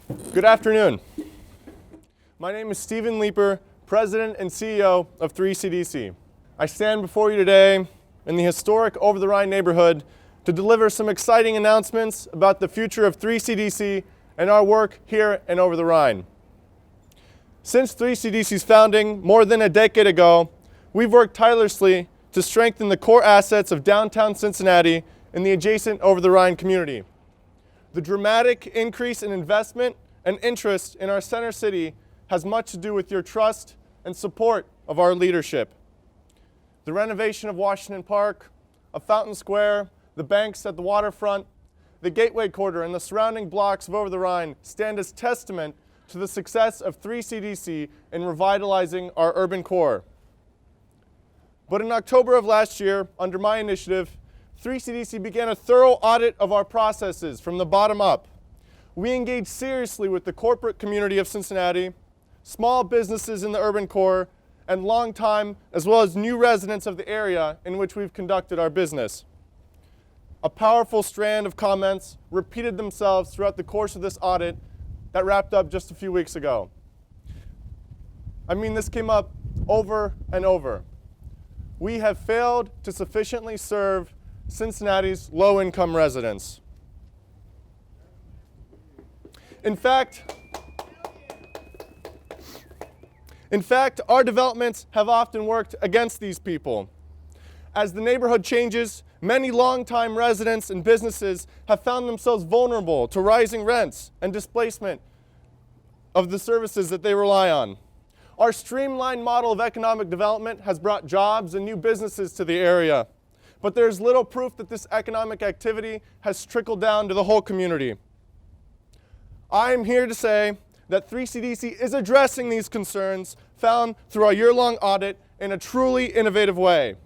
Good afternoon. My name is Stephen Leeper, President and CEO of 3CDC. I stand before you today in the historic Over the Rhine neighborhood to deliver some exciting announcements about the future of 3CDC and our work here and Over the Rhine. Since 3CDC's founding more than a decade ago, we've worked tirelessly to strengthen the core assets of downtown Cincinnati and the adjacent Over the Rhine community. The dramatic increase in investment and interest in our center city has much to do with your trust and support of our leadership. The renovation of Washington Park, of Fountain Square, the banks at the waterfront, the Gateway Quarter, and the surrounding blocks of Over the Rhine stand as testament to the success of 3CDC in revitalizing our urban core. But in October of last year, under my initiative, 3CDC began a thorough audit of our processes from the bottom up. We engaged seriously with the corporate community of Cincinnati, small businesses in the urban core, and longtime as well as new residents of the area in which we've conducted our business. A powerful strand of comments repeated themselves throughout the course of this audit that wrapped up just a few weeks ago. This came up over and over. We have failed to sufficiently serve Cincinnati's low-income residents. In fact, our developments have often worked against these people. As the neighborhood changes, many longtime residents and businesses have found themselves vulnerable to rising rents and displacement of the services that they rely on. Our streamlined model of economic development has brought jobs and new businesses to the area, but there's little proof that this economic activity has trickled down to the whole community. I'm here to say that 3CDC is addressing these concerns found through our year-long audit in a truly innovative way.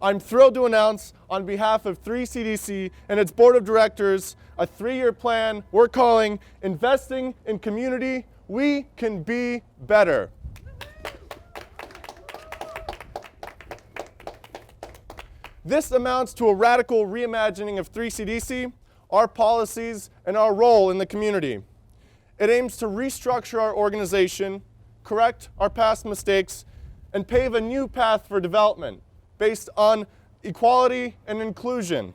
I'm thrilled to announce on behalf of 3CDC and its board of directors a 3-year plan we're calling Investing in Community We Can Be Better. This amounts to a radical reimagining of 3CDC, our policies, and our role in the community. It aims to restructure our organization, correct our past mistakes, and pave a new path for development based on equality and inclusion.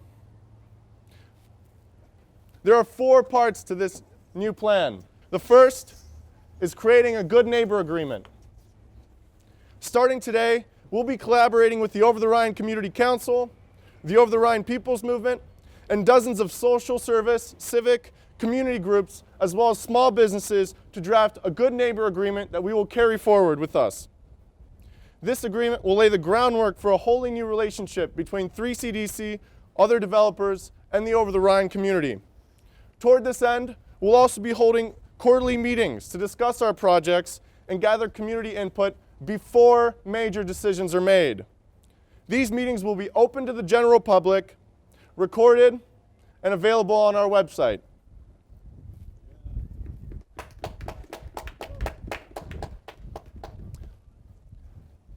There are 4 parts to this new plan. The first is creating a good neighbor agreement. Starting today, we'll be collaborating with the Over the Rhine Community Council, the Over the Rhine People's Movement, and dozens of social service, civic, community groups, as well as small businesses to draft a good neighbor agreement that we will carry forward with us. This agreement will lay the groundwork for a wholly new relationship between 3CDC, other developers, and the Over the Rhine community. Toward this end, we'll also be holding quarterly meetings to discuss our projects and gather community input before major decisions are made. These meetings will be open to the general public, recorded, and available on our website.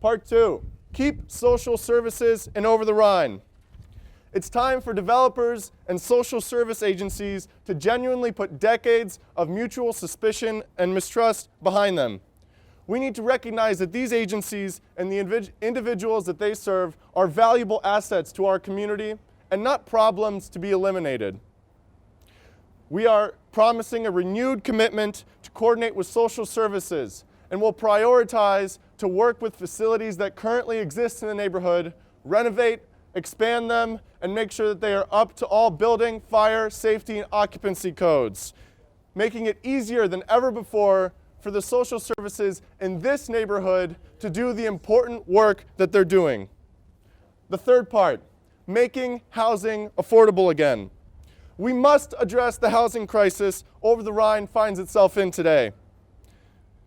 Part 2, keep social services in Over the Rhine. It's time for developers and social service agencies to genuinely put decades of mutual suspicion and mistrust behind them. We need to recognize that these agencies and the individuals that they serve are valuable assets to our community and not problems to be eliminated. We are promising a renewed commitment to coordinate with social services and will prioritize to work with facilities that currently exist in the neighborhood, renovate, expand them, and make sure that they are up to all building, fire, safety, and occupancy codes, making it easier than ever before for the social services in this neighborhood to do the important work that they're doing. The third part, making housing affordable again. We must address the housing crisis Over the Rhine finds itself in today.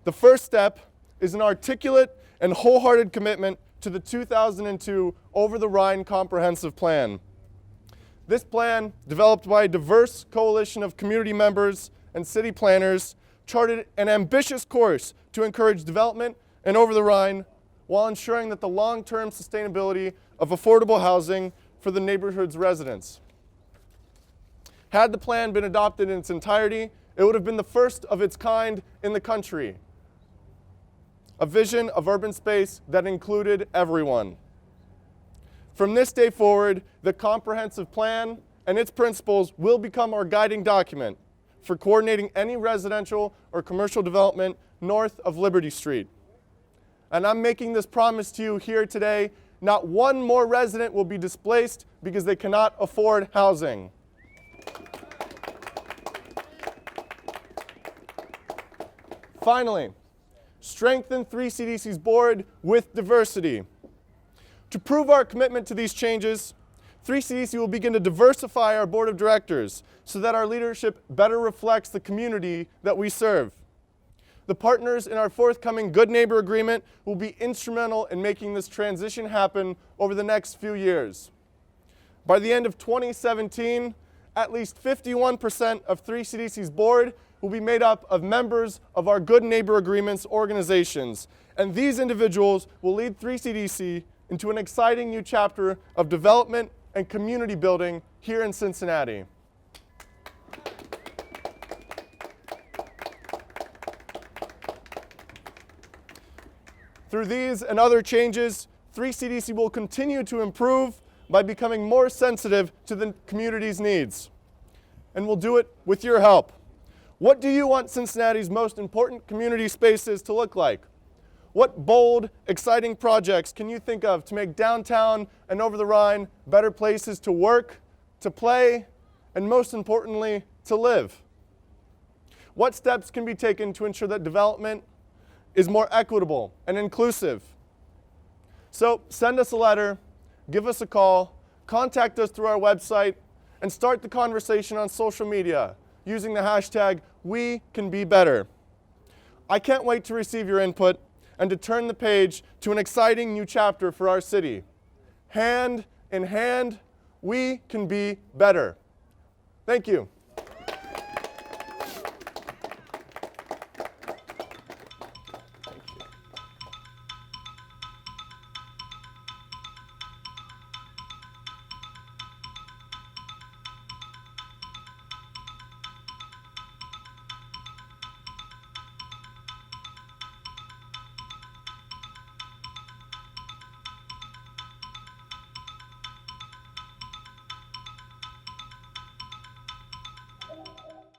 The first step is an articulate and wholehearted commitment to the 2002 Over the Rhine Comprehensive Plan. This plan, developed by a diverse coalition of community members and city planners, charted an ambitious course to encourage development in Over the Rhine while ensuring that the long-term sustainability of affordable housing for the neighborhood's residents. Had the plan been adopted in its entirety, It would have been the first of its kind in the country. A vision of urban space that included everyone. From this day forward, the comprehensive plan and its principles will become our guiding document for coordinating any residential or commercial development north of Liberty Street. And I'm making this promise to you here today. Not one more resident will be displaced because they cannot afford housing. Finally, strengthen 3CDC's board with diversity. To prove our commitment to these changes, 3CDC will begin to diversify our board of directors so that our leadership better reflects the community that we serve. The partners in our forthcoming Good Neighbor Agreement will be instrumental in making this transition happen over the next few years. By the end of 2017, at least 51% of 3CDC's board will be made up of members of our Good Neighbor Agreements organizations, and these individuals will lead 3CDC into an exciting new chapter of development and community building here in Cincinnati. Through these and other changes, 3CDC will continue to improve by becoming more sensitive to the community's needs. And we'll do it with your help. What do you want Cincinnati's most important community spaces to look like? What bold, exciting projects can you think of to make downtown and over the Rhine better places to work, to play, and most importantly, to live? What steps can be taken to ensure that development is more equitable and inclusive? So send us a letter, give us a call, contact us through our website, and start the conversation on social media using the hashtag #WeCanBeBetter. I can't wait to receive your input and to turn the page to an exciting new chapter for our city. Hand in hand, we can be better. Thank you.